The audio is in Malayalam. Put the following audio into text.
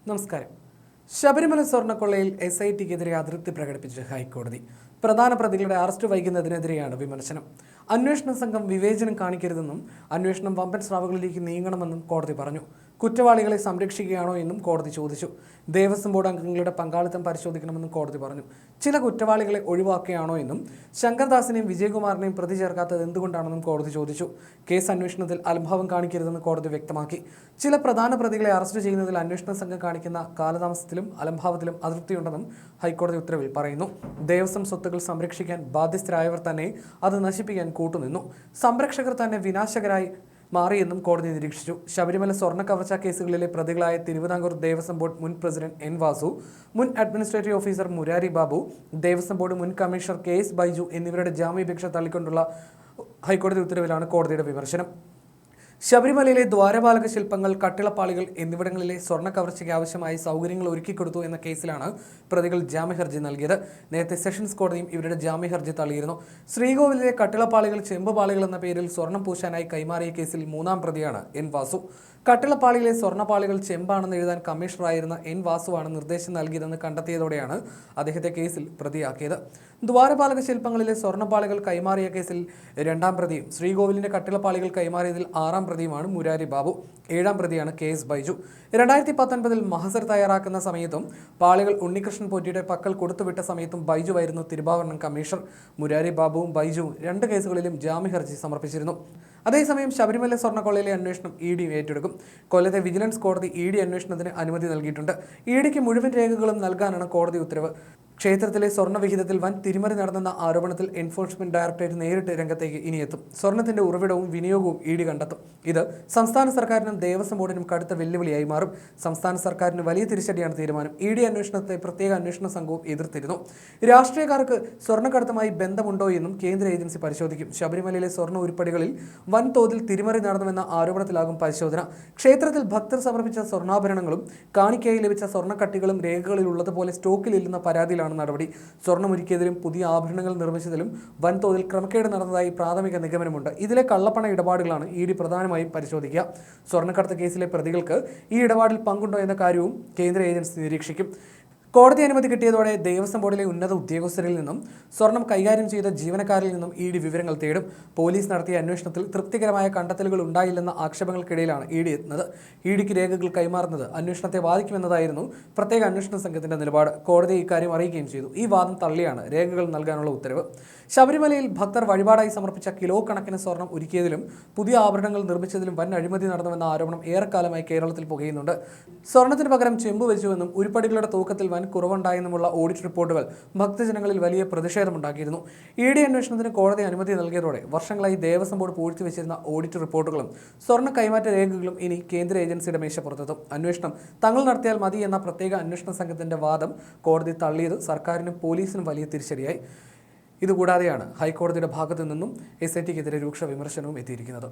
നമസ്കാരം. ശബരിമല സ്വർണ്ണക്കൊള്ളയിൽ SITക്കെതിരെ അതൃപ്തി പ്രകടിപ്പിച്ച് ഹൈക്കോടതി. പ്രധാന പ്രതികളുടെ അറസ്റ്റ് വൈകുന്നതിനെതിരെയാണ് വിമർശനം. അന്വേഷണ സംഘം വിവേചനം കാണിക്കരുതെന്നും അന്വേഷണം വമ്പൻ സ്രാവുകളിലേക്ക് നീങ്ങണമെന്നും കോടതി പറഞ്ഞു. കുറ്റവാളികളെ സംരക്ഷിക്കുകയാണോ എന്നും കോടതി ചോദിച്ചു. ദേവസ്വം ബോർഡ് അംഗങ്ങളുടെ പങ്കാളിത്തം പരിശോധിക്കണമെന്നും കോടതി പറഞ്ഞു. ചില കുറ്റവാളികളെ ഒഴിവാക്കുകയാണോ എന്നും ശങ്കർദാസിനെയും വിജയകുമാറിനെയും പ്രതി ചേർക്കാത്തത് എന്തുകൊണ്ടാണെന്നും കോടതി ചോദിച്ചു. കേസ് അന്വേഷണത്തിൽ അലംഭാവം കാണിക്കരുതെന്ന് കോടതി വ്യക്തമാക്കി. ചില പ്രധാന പ്രതികളെ അറസ്റ്റ് ചെയ്യുന്നതിൽ അന്വേഷണ സംഘം കാണിക്കുന്ന കാലതാമസത്തിലും അലംഭാവത്തിലും അതൃപ്തിയുണ്ടെന്നും ഹൈക്കോടതി ഉത്തരവിൽ പറയുന്നു. ദേവസ്വം സ്വത്തുക്കൾ സംരക്ഷിക്കാൻ ബാധ്യസ്ഥരായവർ തന്നെ അത് നശിപ്പിക്കാൻ കൂട്ടുനിന്നു. സംരക്ഷകർ തന്നെ വിനാശകരായി മാറിയെന്നും കോടതി നിരീക്ഷിച്ചു. ശബരിമല സ്വർണ്ണ കവർച്ചാ കേസുകളിലെ പ്രതികളായ തിരുവിതാംകൂർ ദേവസ്വം ബോർഡ് മുൻ പ്രസിഡന്റ് N. വാസു, മുൻ administrative officer Murari Babu, Devaswom board മുൻ കമ്മീഷണർ KS ബൈജു എന്നിവരുടെ ജാമ്യാപേക്ഷ തള്ളിക്കൊണ്ടുള്ള ഹൈക്കോടതി ഉത്തരവിലാണ് കോടതിയുടെ വിമർശനം. ശബരിമലയിലെ ദ്വാരപാലക ശില്പങ്ങൾ, കട്ടിളപ്പാളികൾ എന്നിവിടങ്ങളിലെ സ്വർണ്ണ കവർച്ചയ്ക്ക് ആവശ്യമായ സൗകര്യങ്ങൾ ഒരുക്കിക്കൊടുത്തു എന്ന കേസിലാണ് പ്രതികൾ ജാമ്യഹർജി നൽകിയത്. നേരത്തെ സെഷൻസ് കോടതിയും ഇവരുടെ ജാമ്യഹർജി തള്ളിയിരുന്നു. ശ്രീകോവിലിലെ കട്ടിളപ്പാളികൾ ചെമ്പുപാളികൾ എന്ന പേരിൽ സ്വർണം പൂശാനായി കൈമാറിയ കേസിൽ മൂന്നാം പ്രതിയാണ് N. വാസു. കട്ടിളപ്പാളിയിലെ സ്വർണ്ണപ്പാളികൾ ചെമ്പാണെന്ന് എഴുതാൻ കമ്മീഷണറായിരുന്ന N. വാസുവാണ് നിർദ്ദേശം നൽകിയതെന്ന് കണ്ടെത്തിയതോടെയാണ് അദ്ദേഹത്തെ കേസിൽ പ്രതിയാക്കിയത്. ദ്വാരപാലക ശില്പങ്ങളിലെ സ്വർണ്ണപ്പാളികൾ കൈമാറിയ കേസിൽ രണ്ടാം പ്രതിയും ശ്രീകോവിലിന്റെ കട്ടിളപ്പാളികൾ കൈമാറിയതിൽ ആറാം പ്രതിയുമാണ് മുരാരി ബാബു. ഏഴാം പ്രതിയാണ് KS ബൈജു. 2019 മഹസർ തയ്യാറാക്കുന്ന സമയത്തും പാളികൾ ഉണ്ണികൃഷ്ണൻ പോറ്റിയുടെ പക്കൽ കൊടുത്തുവിട്ട സമയത്തും ബൈജുവായിരുന്നു തിരുവാഭരണം കമ്മീഷണർ. മുരാരി ബാബുവും ബൈജുവും രണ്ട് കേസുകളിലും ജാമ്യഹർജി സമർപ്പിച്ചിരുന്നു. അതേസമയം ശബരിമല സ്വർണ്ണക്കൊള്ളയിലെ അന്വേഷണം ED ഏറ്റെടുക്കും. കൊല്ലത്തെ വിജിലൻസ് കോടതി ED അന്വേഷണത്തിന് അനുമതി നൽകിയിട്ടുണ്ട്. EDക്ക് മുഴുവൻ രേഖകളും നൽകാനാണ് കോടതി ഉത്തരവ്. ക്ഷേത്രത്തിലെ സ്വർണ്ണ വിഹിതത്തിൽ വൻ തിരിമറി നടന്നെന്ന ആരോപണത്തിൽ എൻഫോഴ്സ്മെന്റ് ഡയറക്ടറേറ്റ് നേരിട്ട് രംഗത്തേക്ക് ഇനിയെത്തും. സ്വർണ്ണത്തിന്റെ ഉറവിടവും വിനിയോഗവും ED കണ്ടെത്തും. ഇത് സംസ്ഥാന സർക്കാരിനും ദേവസ്വം ബോർഡിനും കടുത്ത വെല്ലുവിളിയായി മാറും. സംസ്ഥാന സർക്കാരിന് വലിയ തിരിച്ചടിയാണ് തീരുമാനം. ED അന്വേഷണത്തെ പ്രത്യേക അന്വേഷണ സംഘവും എതിർത്തിരുന്നു. രാഷ്ട്രീയക്കാർക്ക് സ്വർണ്ണക്കടത്തുമായി ബന്ധമുണ്ടോ എന്നും കേന്ദ്ര ഏജൻസി പരിശോധിക്കും. ശബരിമലയിലെ സ്വർണ്ണ ഉരുപ്പടികളിൽ വൻതോതിൽ തിരിമറി നടന്നുവെന്ന ആരോപണത്തിലാകും പരിശോധന. ക്ഷേത്രത്തിൽ ഭക്തർ സമർപ്പിച്ച സ്വർണ്ണാഭരണങ്ങളും കാണിക്കയായി ലഭിച്ച സ്വർണ്ണക്കട്ടികളും രേഖകളിൽ ഉള്ളതുപോലെ സ്റ്റോക്കിലില്ലെന്ന പരാതിയിലാണ് നടപടി. സ്വർണ്ണമൊരുക്കിയതിലും പുതിയ ആഭരണങ്ങൾ നിർമ്മിച്ചതിലും വൻതോതിൽ ക്രമക്കേട് നടന്നതായി പ്രാഥമിക നിഗമനമുണ്ട്. ഇതിലെ കള്ളപ്പണ ഇടപാടുകളാണ് ED പ്രധാനമായും പരിശോധിക്കുക. സ്വർണ്ണക്കടത്ത് കേസിലെ പ്രതികൾക്ക് ഈ ഇടപാടിൽ പങ്കുണ്ടോ എന്ന കാര്യവും കേന്ദ്ര ഏജൻസി നിരീക്ഷിക്കും. കോടതി അനുമതി കിട്ടിയതോടെ ദേവസ്വം ബോർഡിലെ ഉന്നത ഉദ്യോഗസ്ഥരിൽ നിന്നും സ്വർണം കൈകാര്യം ചെയ്ത ജീവനക്കാരിൽ നിന്നും ED വിവരങ്ങൾ തേടും. പോലീസ് നടത്തിയ അന്വേഷണത്തിൽ തൃപ്തികരമായ കണ്ടെത്തലുകൾ ഉണ്ടായില്ലെന്ന ആക്ഷേപങ്ങൾക്കിടയിലാണ് ED എത്തുന്നത്. EDക്ക് രേഖകൾ കൈമാറുന്നത് അന്വേഷണത്തെ ബാധിക്കുമെന്നതായിരുന്നു പ്രത്യേക അന്വേഷണ സംഘത്തിന്റെ നിലപാട്. കോടതി ഇക്കാര്യം അറിയിക്കുകയും ചെയ്തു. ഈ വാദം തള്ളിയാണ് രേഖകൾ നൽകാനുള്ള ഉത്തരവ്. ശബരിമലയിൽ ഭക്തർ വഴിപാടായി സമർപ്പിച്ച കിലോ കണക്കിന് സ്വർണം ഒരുക്കിയതിലും പുതിയ ആഭരണങ്ങൾ നിർമ്മിച്ചതിലും വൻ അഴിമതി നടന്നുവെന്ന ആരോപണം ഏറെക്കാലമായി കേരളത്തിൽ പുകയുന്നുണ്ട്. സ്വർണത്തിന് പകരം ചെമ്പ് വെച്ചുവെന്നും ഉരുപ്പടികളുടെ തൂക്കത്തിൽ വൻ കുറവുണ്ടായെന്നുമുള്ള ഓഡിറ്റ് റിപ്പോർട്ടുകൾ ഭക്തജനങ്ങളിൽ വലിയ പ്രതിഷേധമുണ്ടാക്കിയിരുന്നു. ED അന്വേഷണത്തിന് കോടതി അനുമതി നൽകിയതോടെ വർഷങ്ങളായി ദേവസ്വം ബോർഡ് പൂഴ്ത്തിവെച്ചിരുന്ന ഓഡിറ്റ് റിപ്പോർട്ടുകളും സ്വർണ്ണ കൈമാറ്റ രേഖകളും ഇനി കേന്ദ്ര ഏജൻസിയുടെ മേശപ്പുറത്തെത്തും. അന്വേഷണം തങ്ങൾ നടത്തിയാൽ മതി എന്ന പ്രത്യേക അന്വേഷണ സംഘത്തിന്റെ വാദം കോടതി തള്ളിയത് സർക്കാരിനും പോലീസിനും വലിയ തിരിച്ചടിയായി. ഇതുകൂടാതെയാണ് ഹൈക്കോടതിയുടെ ഭാഗത്തു നിന്നും SITക്കെതിരെ രൂക്ഷ വിമർശനവും എത്തിയിരിക്കുന്നത്.